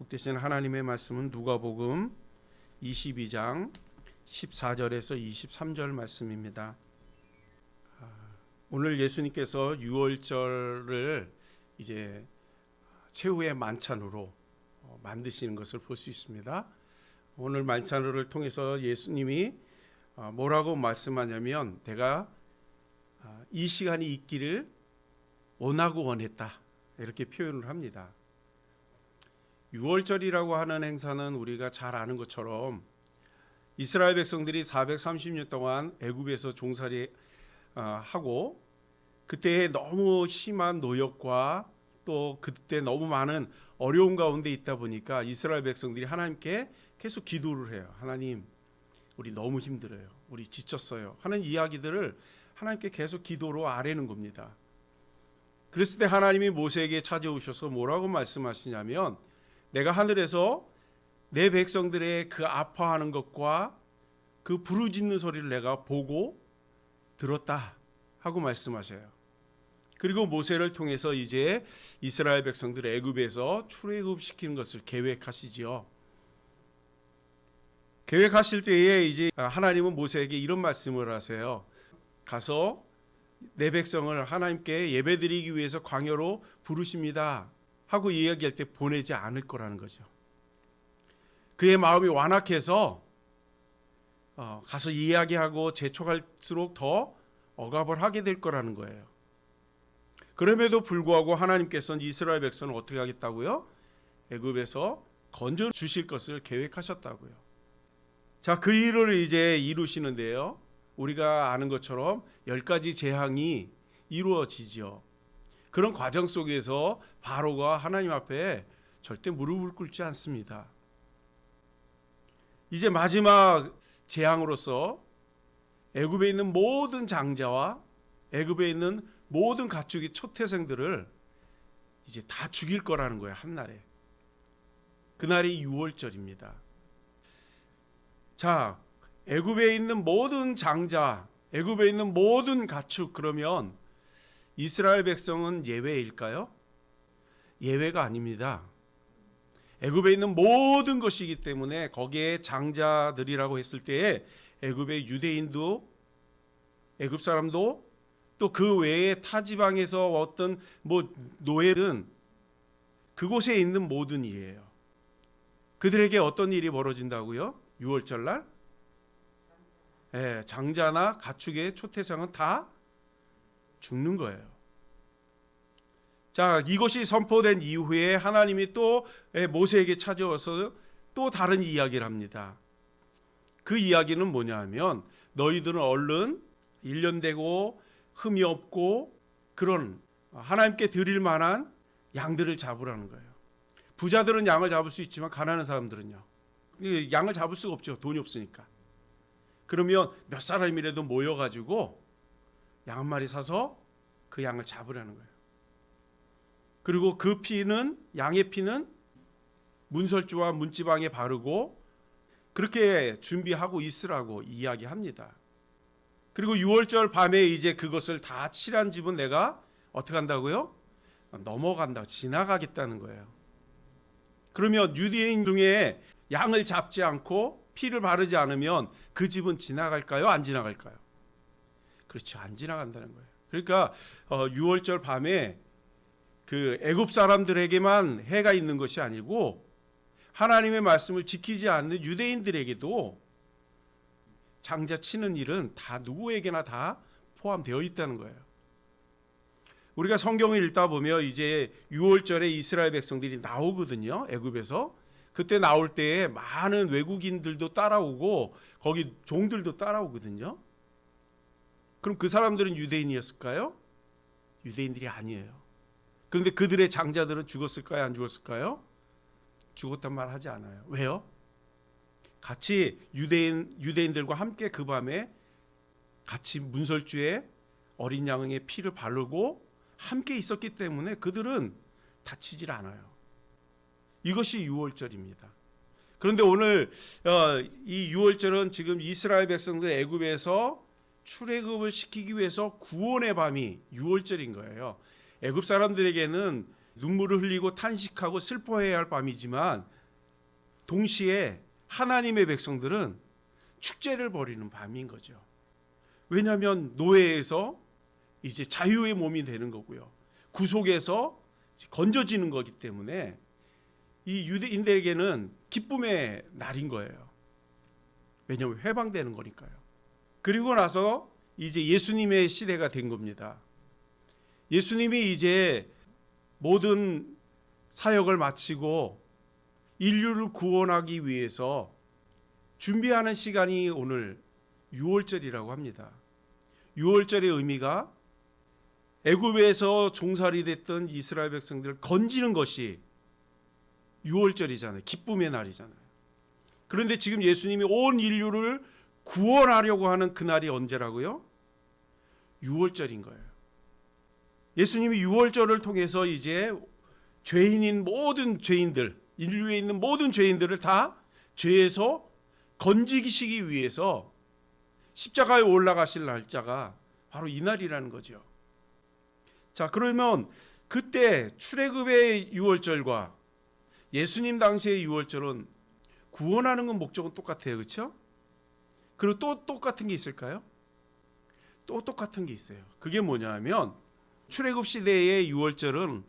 복되신 하나님의 말씀은 누가복음 22장 14절에서 23절 말씀입니다. 오늘 예수님께서 유월절을 이제 최후의 만찬으로 만드시는 것을 볼 수 있습니다. 오늘 만찬을 통해서 예수님이 뭐라고 말씀하냐면 내가 이 시간이 있기를 원하고 원했다 이렇게 표현을 합니다. 유월절이라고 하는 행사는 우리가 잘 아는 것처럼 이스라엘 백성들이 430년 동안 애굽에서 종살이 하고 그때의 너무 심한 노역과 또 그때 너무 많은 어려움 가운데 있다 보니까 이스라엘 백성들이 하나님께 계속 기도를 해요. 하나님, 우리 너무 힘들어요. 우리 지쳤어요. 하는 이야기들을 하나님께 계속 기도로 아뢰는 겁니다. 그랬을 때 하나님이 모세에게 찾아오셔서 뭐라고 말씀하시냐면 내가 하늘에서 내 백성들의 그 아파하는 것과 그 부르짖는 소리를 내가 보고 들었다 하고 말씀하셔요. 그리고 모세를 통해서 이제 이스라엘 백성들을 애굽에서 출애굽시키는 것을 계획하시지요. 계획하실 때에 이제 하나님은 모세에게 이런 말씀을 하세요. 가서 내 백성을 하나님께 예배드리기 위해서 광야로 부르십니다 하고 이야기할 때 보내지 않을 거라는 거죠. 그의 마음이 완악해서 가서 이야기하고 재촉할수록 더 억압을 하게 될 거라는 거예요. 그럼에도 불구하고 하나님께서는 이스라엘 백성을 어떻게 하겠다고요? 애굽에서 건져 주실 것을 계획하셨다고요. 자, 그 일을 이제 이루시는데요. 우리가 아는 것처럼 10가지 재앙이 이루어지죠. 그런 과정 속에서 바로가 하나님 앞에 절대 무릎을 꿇지 않습니다. 이제 마지막 재앙으로서 애굽에 있는 모든 장자와 애굽에 있는 모든 가축의 초태생들을 이제 다 죽일 거라는 거예요. 한날에. 그날이 유월절입니다. 자, 애굽에 있는 모든 장자, 애굽에 있는 모든 가축, 그러면 이스라엘 백성은 예외일까요? 예외가 아닙니다. 애굽에 있는 모든 것이기 때문에 거기에 장자들이라고 했을 때에 애굽의 유대인도 애굽 사람도 또 그 외에 타 지방에서 어떤 노예든 그곳에 있는 모든 일이에요. 그들에게 어떤 일이 벌어진다고요? 유월절날? 장자나 가축의 초태생은 다 죽는 거예요. 자, 이것이 선포된 이후에 하나님이 또 모세에게 찾아와서 또 다른 이야기를 합니다. 그 이야기는 뭐냐 하면 너희들은 얼른 일련되고 흠이 없고 그런 하나님께 드릴 만한 양들을 잡으라는 거예요. 부자들은 양을 잡을 수 있지만 가난한 사람들은요. 양을 잡을 수가 없죠. 돈이 없으니까. 그러면 몇 사람이라도 모여가지고 양 한 마리 사서 그 양을 잡으라는 거예요. 그리고 그 피는, 양의 피는 문설주와 문지방에 바르고 그렇게 준비하고 있으라고 이야기합니다. 그리고 유월절 밤에 이제 그것을 다 칠한 집은 내가 어떻게 한다고요? 넘어간다, 지나가겠다는 거예요. 그러면 유대인 중에 양을 잡지 않고 피를 바르지 않으면 그 집은 지나갈까요? 안 지나갈까요? 그렇죠. 안 지나간다는 거예요. 그러니까 유월절 밤에 그 애굽 사람들에게만 해가 있는 것이 아니고 하나님의 말씀을 지키지 않는 유대인들에게도 장자 치는 일은 다 누구에게나 다 포함되어 있다는 거예요. 우리가 성경을 읽다 보면 이제 유월절에 이스라엘 백성들이 나오거든요. 애굽에서. 그때 나올 때에 많은 외국인들도 따라오고 거기 종들도 따라오거든요. 그럼 그 사람들은 유대인이었을까요? 유대인들이 아니에요. 그런데 그들의 장자들은 죽었을까요? 안 죽었을까요? 죽었단 말 하지 않아요. 왜요? 같이 유대인들과 함께 그 밤에 같이 문설주에 어린 양의 피를 바르고 함께 있었기 때문에 그들은 다치질 않아요. 이것이 유월절입니다. 그런데 오늘 이 유월절은 지금 이스라엘 백성들 애굽에서 출애굽을 시키기 위해서 구원의 밤이 유월절인 거예요. 애굽 사람들에게는 눈물을 흘리고 탄식하고 슬퍼해야 할 밤이지만 동시에 하나님의 백성들은 축제를 벌이는 밤인 거죠. 왜냐하면 노예에서 이제 자유의 몸이 되는 거고요. 구속에서 건져지는 거기 때문에 이 유대인들에게는 기쁨의 날인 거예요. 왜냐하면 해방되는 거니까요. 그리고 나서 이제 예수님의 시대가 된 겁니다. 예수님이 이제 모든 사역을 마치고 인류를 구원하기 위해서 준비하는 시간이 오늘 유월절이라고 합니다. 유월절의 의미가 애굽에서 종살이 됐던 이스라엘 백성들을 건지는 것이 유월절이잖아요. 기쁨의 날이잖아요. 그런데 지금 예수님이 온 인류를 구원하려고 하는 그날이 언제라고요? 유월절인 거예요. 예수님이 유월절을 통해서 이제 죄인인 모든 죄인들, 인류에 있는 모든 죄인들을 다 죄에서 건지시기 위해서 십자가에 올라가실 날짜가 바로 이 날이라는 거죠. 자, 그러면 그때 출애굽의 유월절과 예수님 당시의 유월절은 구원하는 건 목적은 똑같아요. 그렇죠? 그리고 또 똑같은 게 있을까요? 또 똑같은 게 있어요. 그게 뭐냐면 출애굽 시대의 유월절은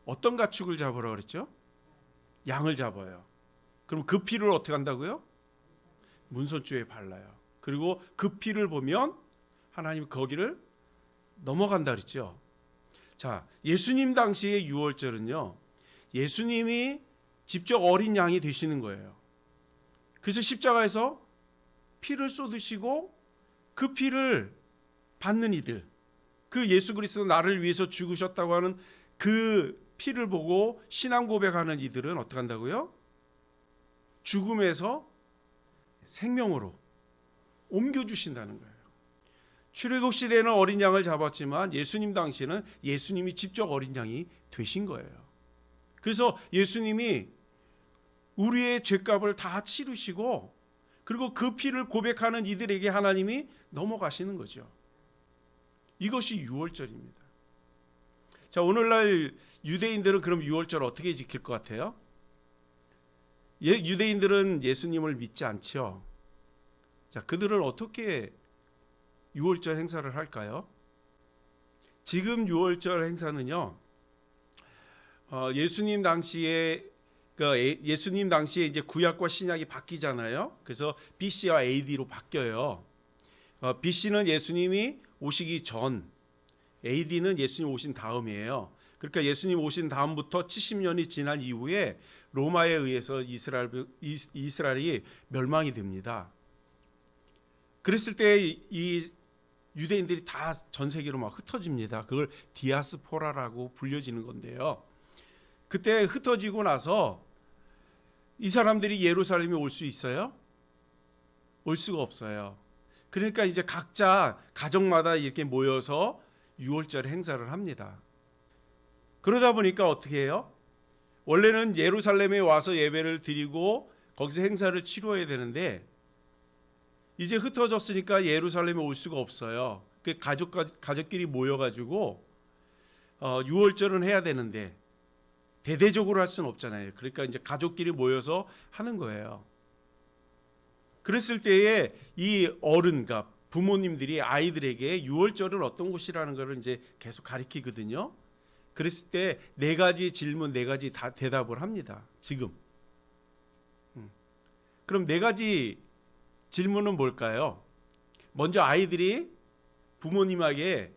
어떤 가축을 잡으라 그랬죠? 양을 잡아요. 그럼 그 피를 어떻게 한다고요? 문선주에 발라요. 그리고 그 피를 보면 하나님 거기를 넘어간다 그랬죠. 자, 예수님 당시의 유월절은요, 예수님이 직접 어린 양이 되시는 거예요. 그래서 십자가에서 피를 쏟으시고 그 피를 받는 이들, 그 예수 그리스도 나를 위해서 죽으셨다고 하는 그 피를 보고 신앙 고백하는 이들은 어떻게 한다고요? 죽음에서 생명으로 옮겨주신다는 거예요. 출애굽 시대에는 어린 양을 잡았지만 예수님 당시에는 예수님이 직접 어린 양이 되신 거예요. 그래서 예수님이 우리의 죄값을 다 치르시고 그리고 그 피를 고백하는 이들에게 하나님이 넘어가시는 거죠. 이것이 유월절입니다. 자, 오늘날 유대인들은 그럼 유월절 어떻게 지킬 것 같아요? 유대인들은 예수님을 믿지 않죠. 자, 그들은 어떻게 유월절 행사를 할까요? 지금 유월절 행사는요, 예수님 당시에 이제 구약과 신약이 바뀌잖아요. 그래서 BC와 AD로 바뀌어요. BC는 예수님이 오시기 전, AD는 예수님 오신 다음이에요. 그러니까 예수님 오신 다음부터 70년이 지난 이후에 로마에 의해서 이스라엘이 멸망이 됩니다. 그랬을 때 이 유대인들이 다 전 세계로 막 흩어집니다. 그걸 디아스포라라고 불려지는 건데요. 그때 흩어지고 나서 이 사람들이 예루살렘에 올 수 있어요? 올 수가 없어요. 그러니까 이제 각자 가정마다 이렇게 모여서 유월절 행사를 합니다. 그러다 보니까 어떻게 해요? 원래는 예루살렘에 와서 예배를 드리고 거기서 행사를 치러야 되는데 이제 흩어졌으니까 예루살렘에 올 수가 없어요. 그 가족끼리 모여가지고 유월절은 해야 되는데 대대적으로 할 수는 없잖아요. 그러니까 이제 가족끼리 모여서 하는 거예요. 그랬을 때에 이 어른과 부모님들이 아이들에게 유월절은 어떤 곳이라는 것을 이제 계속 가르치거든요. 그랬을 때 네 가지 질문, 네 가지 다 대답을 합니다. 지금. 그럼 네 가지 질문은 뭘까요? 먼저 아이들이 부모님에게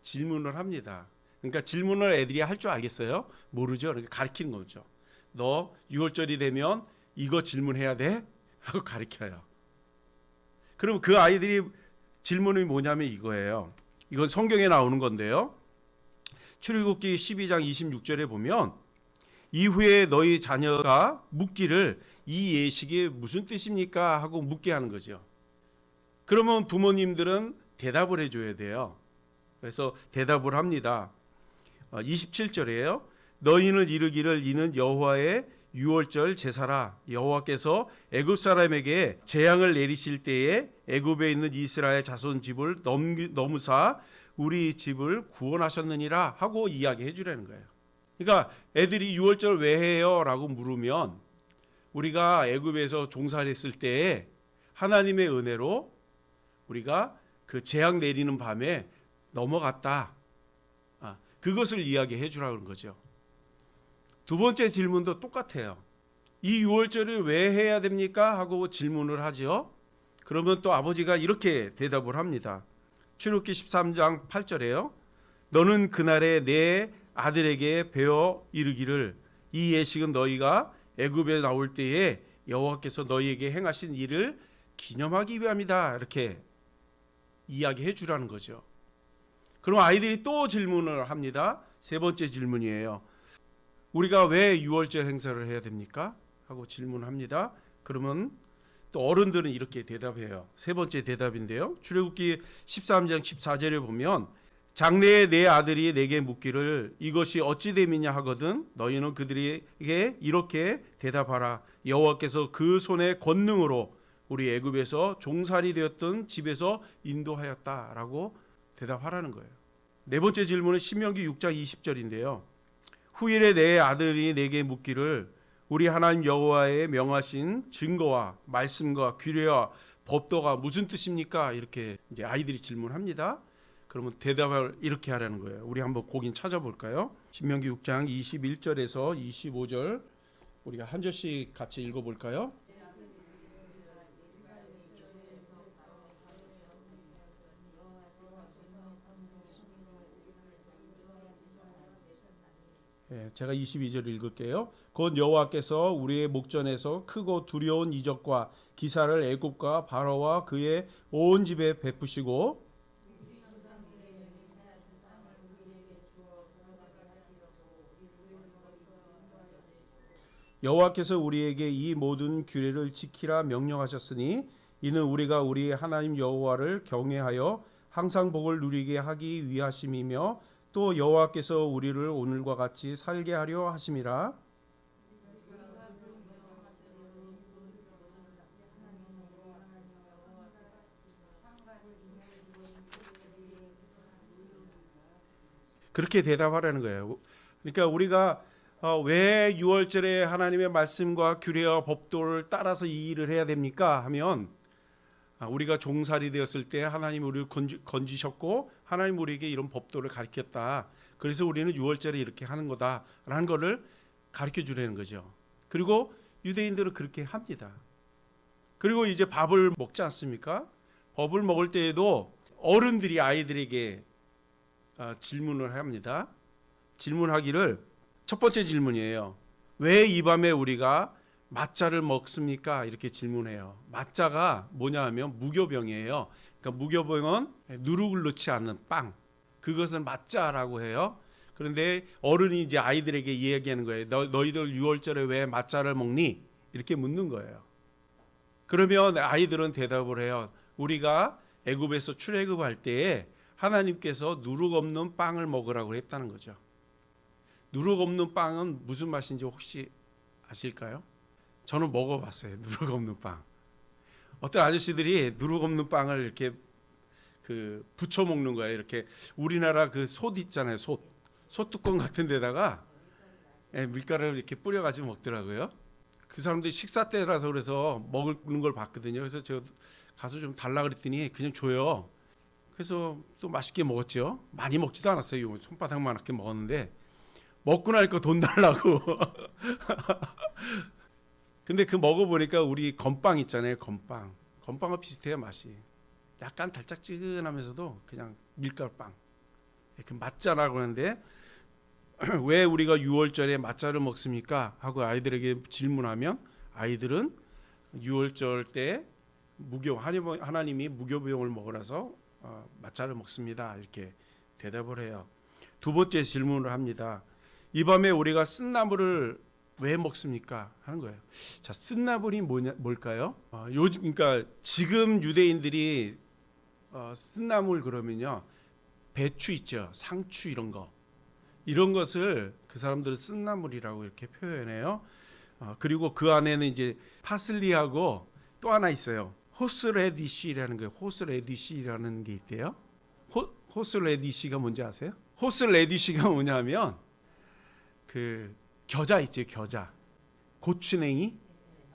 질문을 합니다. 그러니까 질문을 애들이 할 줄 알겠어요? 모르죠. 그러니까 가르치는 거죠. 너 6월절이 되면 이거 질문해야 돼? 하고 가르쳐요. 그럼 그 아이들이 질문이 뭐냐면 이거예요. 이건 성경에 나오는 건데요. 출애굽기 12장 26절에 보면 이후에 너희 자녀가 묻기를 이 예식이 무슨 뜻입니까? 하고 묻게 하는 거죠. 그러면 부모님들은 대답을 해줘야 돼요. 그래서 대답을 합니다. 27절이에요. 너희는 이르기를 이는 여호와의 유월절 제사라. 여호와께서 애굽 사람에게 재앙을 내리실 때에 애굽에 있는 이스라엘 자손 집을 넘으사 우리 집을 구원하셨느니라 하고 이야기해 주라는 거예요. 그러니까 애들이 유월절 왜 해요? 라고 물으면 우리가 애굽에서 종살이했을 때에 하나님의 은혜로 우리가 그 재앙 내리는 밤에 넘어갔다. 그것을 이야기해 주라는 거죠. 두 번째 질문도 똑같아요. 이 유월절을 왜 해야 됩니까? 하고 질문을 하죠. 그러면 또 아버지가 이렇게 대답을 합니다. 출애굽기 13장 8절에요. 너는 그날에 내 아들에게 배워 이르기를 이 예식은 너희가 애굽에 나올 때에 여호와께서 너희에게 행하신 일을 기념하기 위함이다. 이렇게 이야기해 주라는 거죠. 그럼 아이들이 또 질문을 합니다. 세 번째 질문이에요. 우리가 왜 유월절 행사를 해야 됩니까? 하고 질문합니다. 그러면 또 어른들은 이렇게 대답해요. 세 번째 대답인데요. 출애굽기 13장 14절에 보면 장래에 내 아들이 내게 묻기를 이것이 어찌 됨이냐 하거든 너희는 그들에게 이렇게 대답하라. 여호와께서 그 손의 권능으로 우리 애굽에서 종살이 되었던 집에서 인도하였다라고 대답하라는 거예요. 네 번째 질문은 신명기 6장 20절인데요. 후일에 내 아들이 내게 묻기를 우리 하나님 여호와의 명하신 증거와 말씀과 규례와 법도가 무슨 뜻입니까? 이렇게 이제 아이들이 질문합니다. 그러면 대답을 이렇게 하라는 거예요. 우리 한번 거긴 찾아볼까요? 신명기 6장 21절에서 25절 우리가 한 절씩 같이 읽어볼까요? 제가 22절 읽을게요. 곧 여호와께서 우리의 목전에서 크고 두려운 이적과 기사를 애굽과 바로와 그의 온 집에 베푸시고 여호와께서 우리에게 이 모든 규례를 지키라 명령하셨으니 이는 우리가 우리 하나님 여호와를 경외하여 항상 복을 누리게 하기 위하심이며 또 여호와께서 우리를 오늘과 같이 살게 하려 하심이라. 그렇게 대답하라는 거예요. 그러니까 우리가 왜 6월절에 하나님의 말씀과 규례와 법도를 따라서 이 일을 해야 됩니까? 하면 우리가 종살이 되었을 때 하나님 우리를 건지셨고 하나님 우리에게 이런 법도를 가르쳤다. 그래서 우리는 6월절에 이렇게 하는 거다라는 것을 가르쳐 주라는 거죠. 그리고 유대인들은 그렇게 합니다. 그리고 이제 밥을 먹지 않습니까? 밥을 먹을 때에도 어른들이 아이들에게 질문을 합니다. 질문하기를 첫 번째 질문이에요. 왜 이 밤에 우리가 맞자를 먹습니까? 이렇게 질문해요. 맞자가 뭐냐 하면 무교병이에요. 그러니까 무교병은 누룩을 넣지 않는 빵. 그것은 맞자라고 해요. 그런데 어른이 이제 아이들에게 이야기하는 거예요. 너희들 6월절에 왜 맞자를 먹니? 이렇게 묻는 거예요. 그러면 아이들은 대답을 해요. 우리가 애굽에서 출애굽할 때에 하나님께서 누룩 없는 빵을 먹으라고 했다는 거죠. 누룩 없는 빵은 무슨 맛인지 혹시 아실까요? 저는 먹어봤어요. 누룩 없는 빵. 어떤 아저씨들이 누룩 없는 빵을 이렇게 부쳐 먹는 거예요. 이렇게 우리나라 그 솥 있잖아요. 솥 뚜껑 같은 데다가 밀가루를 이렇게 뿌려가지고 먹더라고요. 그 사람들이 식사 때라서 그래서 먹는 걸 봤거든요. 그래서 저 가서 좀 달라 그랬더니 그냥 줘요. 그래서 또 맛있게 먹었죠. 많이 먹지도 않았어요. 손바닥만하게 먹었는데 먹고 나니까 돈 달라고. 근데 그 먹어보니까 우리 건빵 있잖아요. 건빵과 비슷해요. 맛이. 약간 달짝지근하면서도 그냥 밀가루빵. 그 맞자라고 하는데 왜 우리가 6월절에 맞자를 먹습니까? 하고 아이들에게 질문하면 아이들은 6월절 때 하나님이 무교병을 먹으라서 맞자를 먹습니다. 이렇게 대답을 해요. 두 번째 질문을 합니다. 이 밤에 우리가 쓴나물을 왜 먹습니까? 하는 거예요. 자, 쓴나물이 뭘까요? 그러니까 지금 유대인들이 쓴나물 그러면요, 배추 있죠, 상추 이런 것을 그 사람들은 쓴나물이라고 이렇게 표현해요. 그리고 그 안에는 이제 파슬리하고 또 하나 있어요. 호스레디시라는 거예요. 호스레디시라는 게 있대요. 호스레디시가 뭔지 아세요? 호스레디시가 뭐냐면 그 겨자 있죠, 겨자. 고추냉이.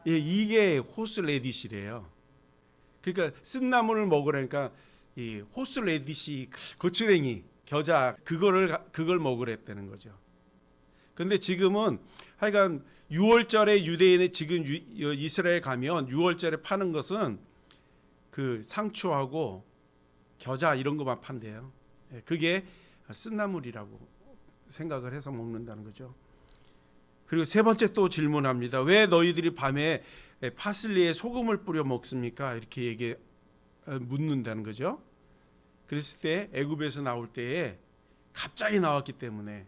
예, 이게 호스레디시래요. 그러니까 쓴나물을 먹으라니까 이 호스레디시 고추냉이 겨자 그걸 먹으랬다는 거죠. 근데 지금은 하여간 6월절에 유대인의 지금 이스라엘 가면 6월절에 파는 것은 그 상추하고 겨자 이런 것만 판대요. 그게 쓴나물이라고 생각을 해서 먹는다는 거죠. 그리고 세 번째 또 질문합니다. 왜 너희들이 밤에 파슬리에 소금을 뿌려 먹습니까? 이렇게 묻는다는 거죠. 그랬을 때 애굽에서 나올 때에 갑자기 나왔기 때문에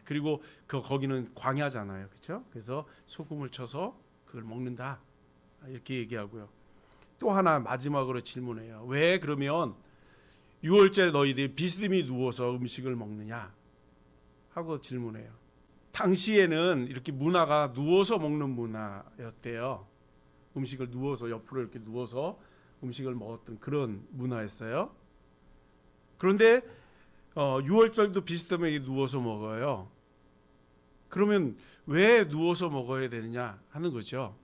그리고 거기는 광야잖아요, 그렇죠? 그래서 소금을 쳐서 그걸 먹는다 이렇게 얘기하고요. 또 하나 마지막으로 질문해요. 왜 그러면 6월절에 너희들이 비스듬히 누워서 음식을 먹느냐 하고 질문해요. 당시에는 이렇게 문화가 누워서 먹는 문화였대요. 음식을 누워서 옆으로 이렇게 누워서 음식을 먹었던 그런 문화였어요. 그런데 6월절도 비스듬하게 누워서 먹어요. 그러면 왜 누워서 먹어야 되느냐 하는 거죠.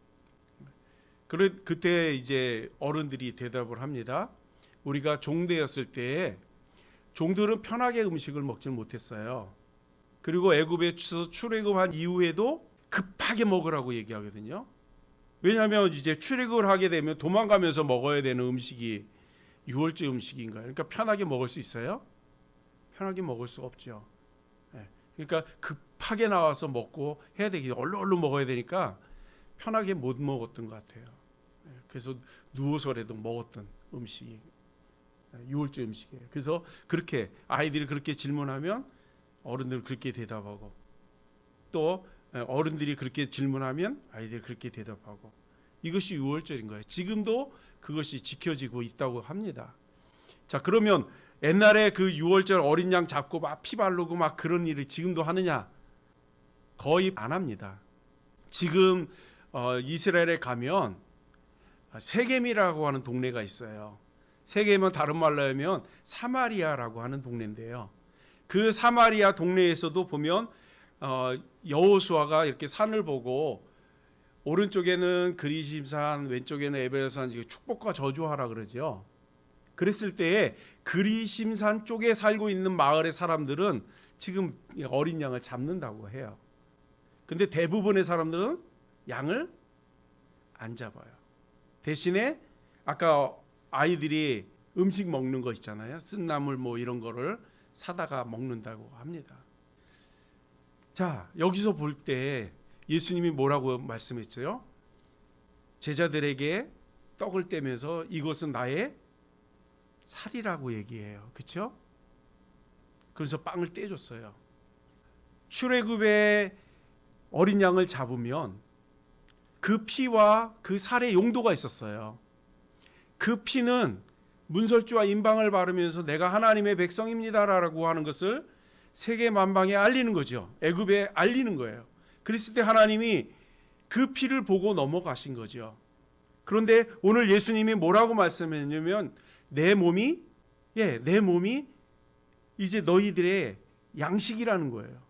그때 이제 어른들이 대답을 합니다. 우리가 종되었을 때에 종들은 편하게 음식을 먹지 못했어요. 그리고 애굽에 출애굽한 이후에도 급하게 먹으라고 얘기하거든요. 왜냐하면 이제 출애굽을 하게 되면 도망가면서 먹어야 되는 음식이 6월절 음식인가요? 그러니까 편하게 먹을 수 있어요? 편하게 먹을 수 없죠. 그러니까 급하게 나와서 먹고 해야 되기 얼른 먹어야 되니까 편하게 못 먹었던 것 같아요. 그래서 누워서라도 먹었던 음식이 6월절 음식이에요. 그래서 그렇게 아이들이 그렇게 질문하면 어른들은 그렇게 대답하고 또 어른들이 그렇게 질문하면 아이들이 그렇게 대답하고 이것이 6월절인 거예요. 지금도 그것이 지켜지고 있다고 합니다. 자, 그러면 옛날에 그 6월절 어린 양 잡고 막 피 바르고 막 그런 일을 지금도 하느냐? 거의 안 합니다. 지금 이스라엘에 가면 세겜이라고 하는 동네가 있어요. 세겜은 다른 말로 하면 사마리아라고 하는 동네인데요. 그 사마리아 동네에서도 보면 여호수아가 이렇게 산을 보고 오른쪽에는 그리심산, 왼쪽에는 에벨산 축복과 저주하라 그러죠. 그랬을 때에 그리심산 쪽에 살고 있는 마을의 사람들은 지금 어린 양을 잡는다고 해요. 근데 대부분의 사람들은 양을 안 잡아요. 대신에 아까 아이들이 음식 먹는 거 있잖아요. 쓴나물 뭐 이런 거를 사다가 먹는다고 합니다. 자, 여기서 볼 때 예수님이 뭐라고 말씀했어요? 제자들에게 떡을 떼면서 이것은 나의 살이라고 얘기해요. 그렇죠? 그래서 빵을 떼줬어요. 출애굽에 어린 양을 잡으면 그 피와 그 살의 용도가 있었어요. 그 피는 문설주와 인방을 바르면서 내가 하나님의 백성입니다라고 하는 것을 세계 만방에 알리는 거죠. 애굽에 알리는 거예요. 그랬을 때 하나님이 그 피를 보고 넘어가신 거죠. 그런데 오늘 예수님이 뭐라고 말씀했냐면 내 몸이 이제 너희들의 양식이라는 거예요.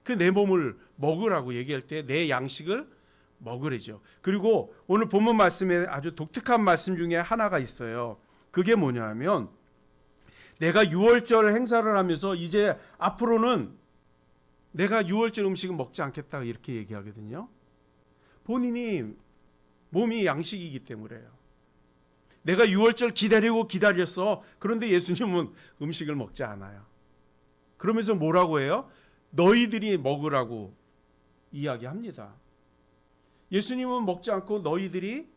그 내 몸을 먹으라고 얘기할 때 내 양식을 먹으래죠. 그리고 오늘 본문 말씀에 아주 독특한 말씀 중에 하나가 있어요. 그게 뭐냐면 내가 6월절 행사를 하면서 이제 앞으로는 내가 6월절 음식은 먹지 않겠다 이렇게 얘기하거든요. 본인이 몸이 양식이기 때문에요. 내가 6월절 기다렸어. 그런데 예수님은 음식을 먹지 않아요. 그러면서 뭐라고 해요? 너희들이 먹으라고 이야기합니다. 예수님은 먹지 않고 너희들이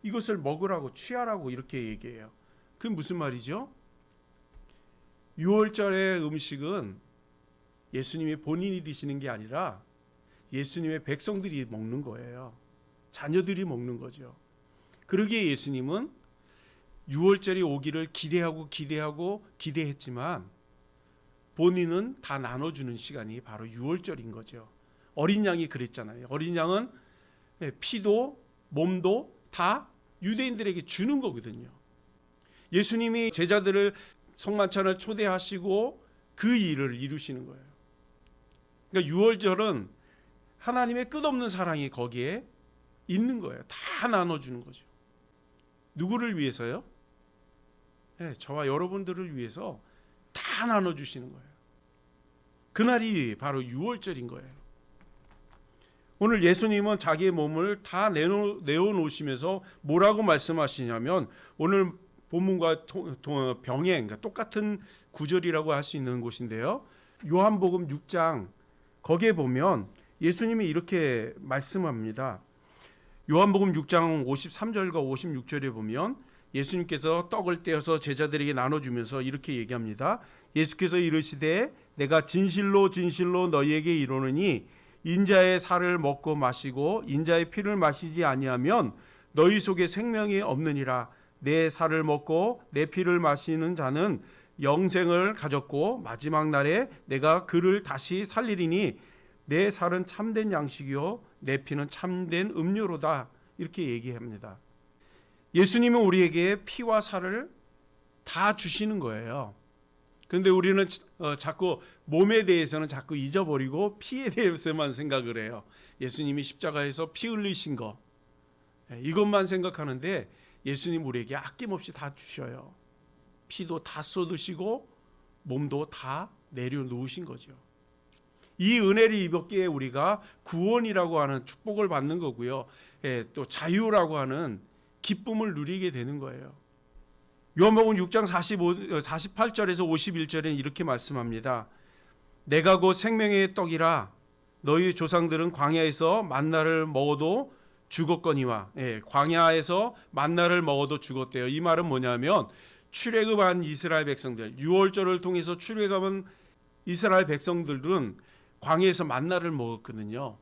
이것을 먹으라고 취하라고 이렇게 얘기해요. 그게 무슨 말이죠? 6월절의 음식은 예수님이 본인이 드시는 게 아니라 예수님의 백성들이 먹는 거예요. 자녀들이 먹는 거죠. 그러기에 예수님은 6월절이 오기를 기대했지만 본인은 다 나눠주는 시간이 바로 6월절인 거죠. 어린 양이 그랬잖아요. 어린 양은 피도 몸도 다 유대인들에게 주는 거거든요. 예수님이 제자들을 성만찬을 초대하시고 그 일을 이루시는 거예요. 그러니까 6월절은 하나님의 끝없는 사랑이 거기에 있는 거예요. 다 나눠주는 거죠. 누구를 위해서요? 네, 저와 여러분들을 위해서 다 나눠주시는 거예요. 그날이 바로 유월절인 거예요. 오늘 예수님은 자기의 몸을 다 내어놓으시면서 뭐라고 말씀하시냐면, 오늘 본문과 병행, 그러니까 똑같은 구절이라고 할 수 있는 곳인데요. 요한복음 6장 거기에 보면 예수님이 이렇게 말씀합니다. 요한복음 6장 53절과 56절에 보면 예수님께서 떡을 떼어서 제자들에게 나눠주면서 이렇게 얘기합니다. 예수께서 이르시되 내가 진실로 진실로 너희에게 이르노니 인자의 살을 먹고 마시고 인자의 피를 마시지 아니하면 너희 속에 생명이 없느니라. 내 살을 먹고 내 피를 마시는 자는 영생을 가졌고 마지막 날에 내가 그를 다시 살리리니 내 살은 참된 양식이요 내 피는 참된 음료로다. 이렇게 얘기합니다. 예수님은 우리에게 피와 살을 다 주시는 거예요. 그런데 우리는 자꾸 몸에 대해서는 자꾸 잊어버리고 피에 대해서만 생각을 해요. 예수님이 십자가에서 피 흘리신 거, 이것만 생각하는데 예수님 우리에게 아낌없이 다 주셔요. 피도 다 쏟으시고 몸도 다 내려놓으신 거죠. 이 은혜를 입었기에 우리가 구원이라고 하는 축복을 받는 거고요. 또 자유라고 하는 기쁨을 누리게 되는 거예요. 요한복음 6장 48절에서 51절에 이렇게 말씀합니다. 내가 곧 생명의 떡이라 너희 조상들은 광야에서 만나를 먹어도 죽었거니와. 광야에서 만나를 먹어도 죽었대요. 이 말은 뭐냐면 출애굽한 이스라엘 백성들, 유월절을 통해서 출애굽한 이스라엘 백성들은 광야에서 만나를 먹었거든요.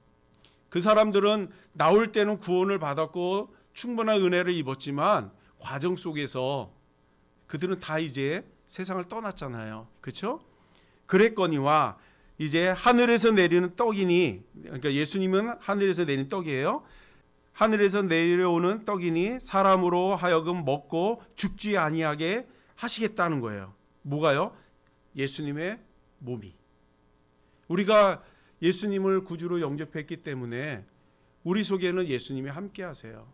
그 사람들은 나올 때는 구원을 받았고 충분한 은혜를 입었지만 과정 속에서 그들은 다 이제 세상을 떠났잖아요. 그렇죠? 그랬거니와 이제 하늘에서 내리는 떡이니, 그러니까 예수님은 하늘에서 내린 떡이에요. 하늘에서 내려오는 떡이니 사람으로 하여금 먹고 죽지 아니하게 하시겠다는 거예요. 뭐가요? 예수님의 몸이. 우리가 예수님을 구주로 영접했기 때문에 우리 속에는 예수님이 함께 하세요.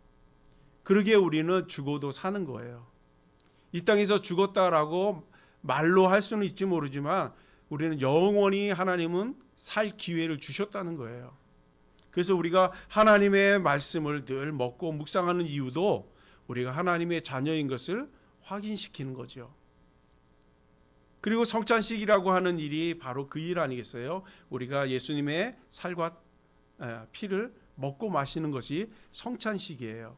그러기에 우리는 죽어도 사는 거예요. 이 땅에서 죽었다라고 말로 할 수는 있지 모르지만 우리는 영원히 하나님은 살 기회를 주셨다는 거예요. 그래서 우리가 하나님의 말씀을 늘 먹고 묵상하는 이유도 우리가 하나님의 자녀인 것을 확인시키는 거죠. 그리고 성찬식이라고 하는 일이 바로 그 일 아니겠어요? 우리가 예수님의 살과 피를 먹고 마시는 것이 성찬식이에요.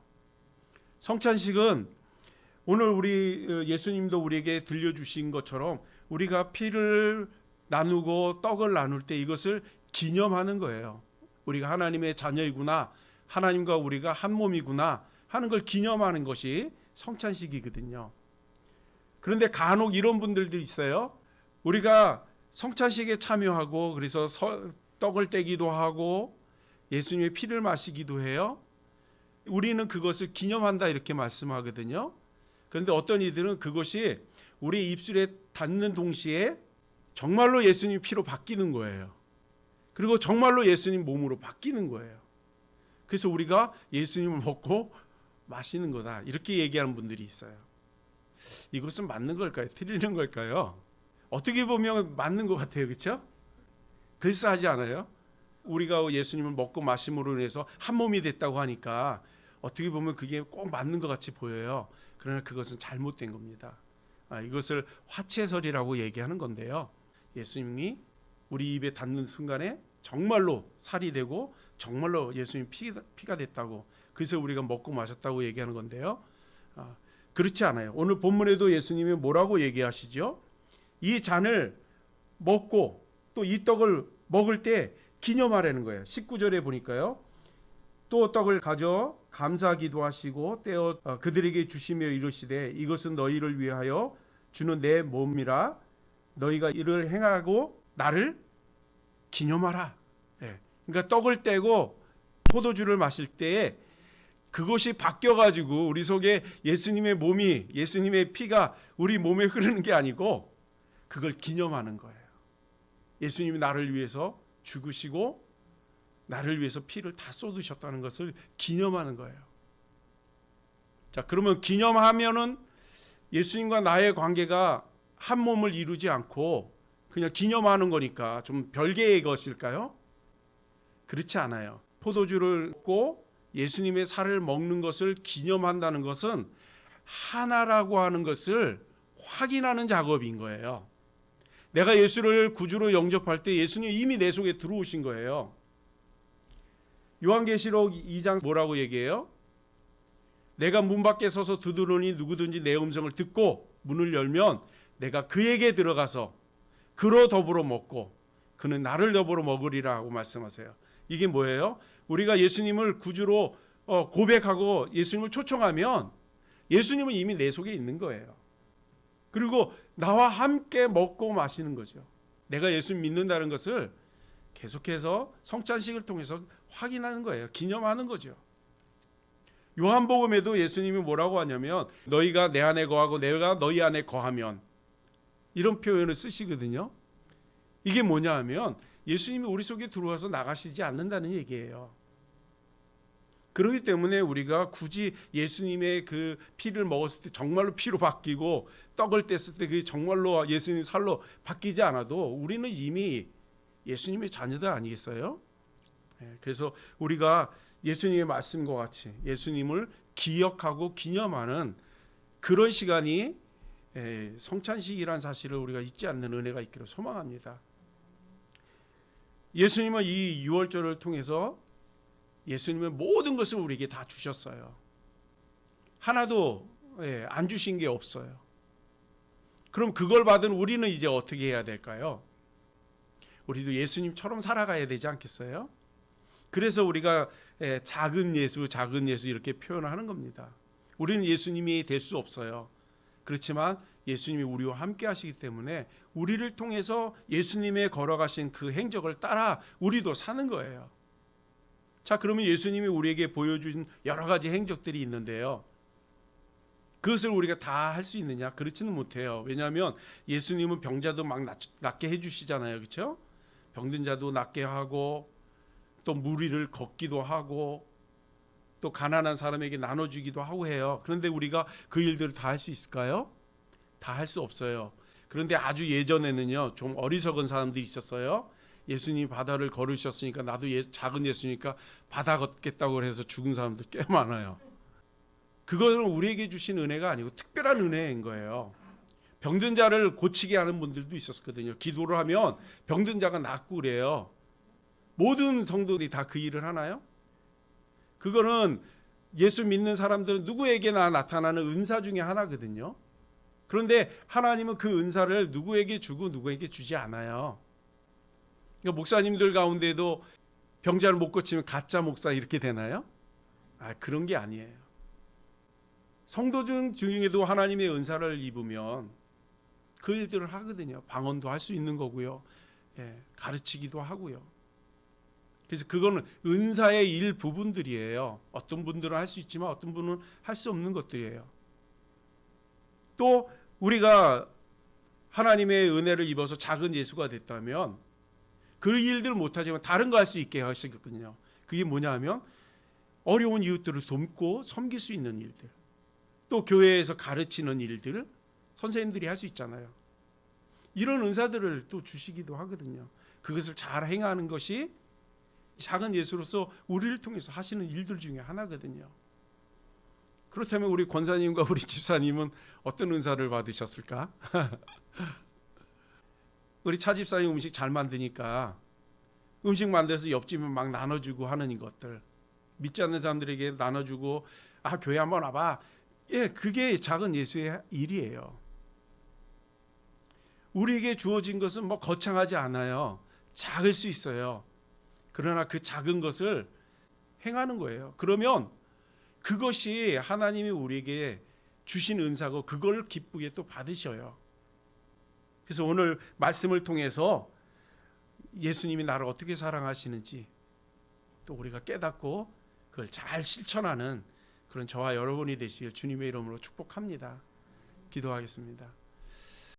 성찬식은 오늘 우리 예수님도 우리에게 들려주신 것처럼 우리가 피를 나누고 떡을 나눌 때 이것을 기념하는 거예요. 우리가 하나님의 자녀이구나, 하나님과 우리가 한 몸이구나 하는 걸 기념하는 것이 성찬식이거든요. 그런데 간혹 이런 분들도 있어요. 우리가 성찬식에 참여하고 그래서 떡을 떼기도 하고 예수님의 피를 마시기도 해요. 우리는 그것을 기념한다 이렇게 말씀하거든요. 그런데 어떤 이들은 그것이 우리 입술에 닿는 동시에 정말로 예수님 피로 바뀌는 거예요. 그리고 정말로 예수님 몸으로 바뀌는 거예요. 그래서 우리가 예수님을 먹고 마시는 거다 이렇게 얘기하는 분들이 있어요. 이것은 맞는 걸까요? 틀리는 걸까요? 어떻게 보면 맞는 것 같아요. 그렇죠? 그럴싸하지 않아요? 우리가 예수님을 먹고 마심으로 인해서 한 몸이 됐다고 하니까 어떻게 보면 그게 꼭 맞는 것 같이 보여요. 그러나 그것은 잘못된 겁니다. 이것을 화채설이라고 얘기하는 건데요. 예수님이 우리 입에 닿는 순간에 정말로 살이 되고 정말로 예수님 피가 됐다고, 그래서 우리가 먹고 마셨다고 얘기하는 건데요. 그렇지 않아요. 오늘 본문에도 예수님이 뭐라고 얘기하시죠? 이 잔을 먹고 또 이 떡을 먹을 때 기념하라는 거예요. 19절에 보니까요. 또 떡을 가져 감사기도 하시고 떼어 그들에게 주시며 이르시되 이것은 너희를 위하여 주는 내 몸이라. 너희가 이를 행하고 나를 기념하라. 그러니까 떡을 떼고 포도주를 마실 때에 그것이 바뀌어가지고 우리 속에 예수님의 몸이, 예수님의 피가 우리 몸에 흐르는 게 아니고 그걸 기념하는 거예요. 예수님이 나를 위해서 죽으시고 나를 위해서 피를 다 쏟으셨다는 것을 기념하는 거예요. 자, 그러면 기념하면은 예수님과 나의 관계가 한 몸을 이루지 않고 그냥 기념하는 거니까 좀 별개의 것일까요? 그렇지 않아요. 포도주를 먹고 예수님의 살을 먹는 것을 기념한다는 것은 하나라고 하는 것을 확인하는 작업인 거예요. 내가 예수를 구주로 영접할 때 예수님이 이미 내 속에 들어오신 거예요. 요한계시록 2장 뭐라고 얘기해요? 내가 문 밖에 서서 두드리니 누구든지 내 음성을 듣고 문을 열면 내가 그에게 들어가서 그로 더불어 먹고 그는 나를 더불어 먹으리라고 말씀하세요. 이게 뭐예요? 우리가 예수님을 구주로 고백하고 예수님을 초청하면 예수님은 이미 내 속에 있는 거예요. 그리고 나와 함께 먹고 마시는 거죠. 내가 예수님 믿는다는 것을 계속해서 성찬식을 통해서 확인하는 거예요. 기념하는 거죠. 요한복음에도 예수님이 뭐라고 하냐면 너희가 내 안에 거하고 내가 너희 안에 거하면, 이런 표현을 쓰시거든요. 이게 뭐냐 하면 예수님이 우리 속에 들어와서 나가시지 않는다는 얘기예요. 그렇기 때문에 우리가 굳이 예수님의 그 피를 먹었을 때 정말로 피로 바뀌고 떡을 뗐을 때 그 정말로 예수님 살로 바뀌지 않아도 우리는 이미 예수님의 자녀들 아니겠어요? 그래서 우리가 예수님의 말씀과 같이 예수님을 기억하고 기념하는 그런 시간이 성찬식이라는 사실을 우리가 잊지 않는 은혜가 있기를 소망합니다. 예수님은 이 유월절을 통해서 예수님은 모든 것을 우리에게 다 주셨어요. 하나도 안 주신 게 없어요. 그럼 그걸 받은 우리는 이제 어떻게 해야 될까요? 우리도 예수님처럼 살아가야 되지 않겠어요? 그래서 우리가 작은 예수 이렇게 표현을 하는 겁니다. 우리는 예수님이 될 수 없어요. 그렇지만 예수님이 우리와 함께 하시기 때문에 우리를 통해서 예수님의 걸어가신 그 행적을 따라 우리도 사는 거예요. 자, 그러면 예수님이 우리에게 보여준 여러 가지 행적들이 있는데요. 그것을 우리가 다 할 수 있느냐? 그렇지는 못해요. 왜냐하면 예수님은 병자도 막 낫게 해주시잖아요. 그렇죠? 병든 자도 낫게 하고 또 무리를 걷기도 하고 또 가난한 사람에게 나눠주기도 하고 해요. 그런데 우리가 그 일들을 다 할 수 있을까요? 다 할 수 없어요. 그런데 아주 예전에는요, 좀 어리석은 사람들이 있었어요. 예수님이 바다를 걸으셨으니까 나도 작은 예수니까 바다 걷겠다고 해서 죽은 사람들 꽤 많아요. 그것은 우리에게 주신 은혜가 아니고 특별한 은혜인 거예요. 병든 자를 고치게 하는 분들도 있었거든요. 기도를 하면 병든 자가 낫고 그래요. 모든 성도들이 다 그 일을 하나요? 그거는 예수 믿는 사람들은 누구에게나 나타나는 은사 중에 하나거든요. 그런데 하나님은 그 은사를 누구에게 주고 누구에게 주지 않아요. 그러니까 목사님들 가운데도 병자를 못 고치면 가짜 목사 이렇게 되나요? 그런 게 아니에요. 성도 중에도 하나님의 은사를 입으면 그 일들을 하거든요. 방언도 할 수 있는 거고요. 가르치기도 하고요. 그래서 그거는 은사의 일부분들이에요. 어떤 분들은 할 수 있지만 어떤 분은 할 수 없는 것들이에요. 또 우리가 하나님의 은혜를 입어서 작은 예수가 됐다면 그 일들을 못하지만 다른 거 할 수 있게 하시거든요. 그게 뭐냐 하면 어려운 이웃들을 돕고 섬길 수 있는 일들, 또 교회에서 가르치는 일들 선생님들이 할 수 있잖아요. 이런 은사들을 또 주시기도 하거든요. 그것을 잘 행하는 것이 작은 예수로서 우리를 통해서 하시는 일들 중에 하나거든요. 그렇다면 우리 권사님과 우리 집사님은 어떤 은사를 받으셨을까? 우리 차 집사님 음식 잘 만드니까 음식 만들어서 옆집에 막 나눠주고 하는 것들, 믿지 않는 사람들에게 나눠주고 교회 한번 와봐. 그게 작은 예수의 일이에요. 우리에게 주어진 것은 뭐 거창하지 않아요. 작을 수 있어요. 그러나 그 작은 것을 행하는 거예요. 그러면 그것이 하나님이 우리에게 주신 은사고 그걸 기쁘게 또 받으셔요. 그래서 오늘 말씀을 통해서 예수님이 나를 어떻게 사랑하시는지 또 우리가 깨닫고 그걸 잘 실천하는 그런 저와 여러분이 되시길 주님의 이름으로 축복합니다. 기도하겠습니다.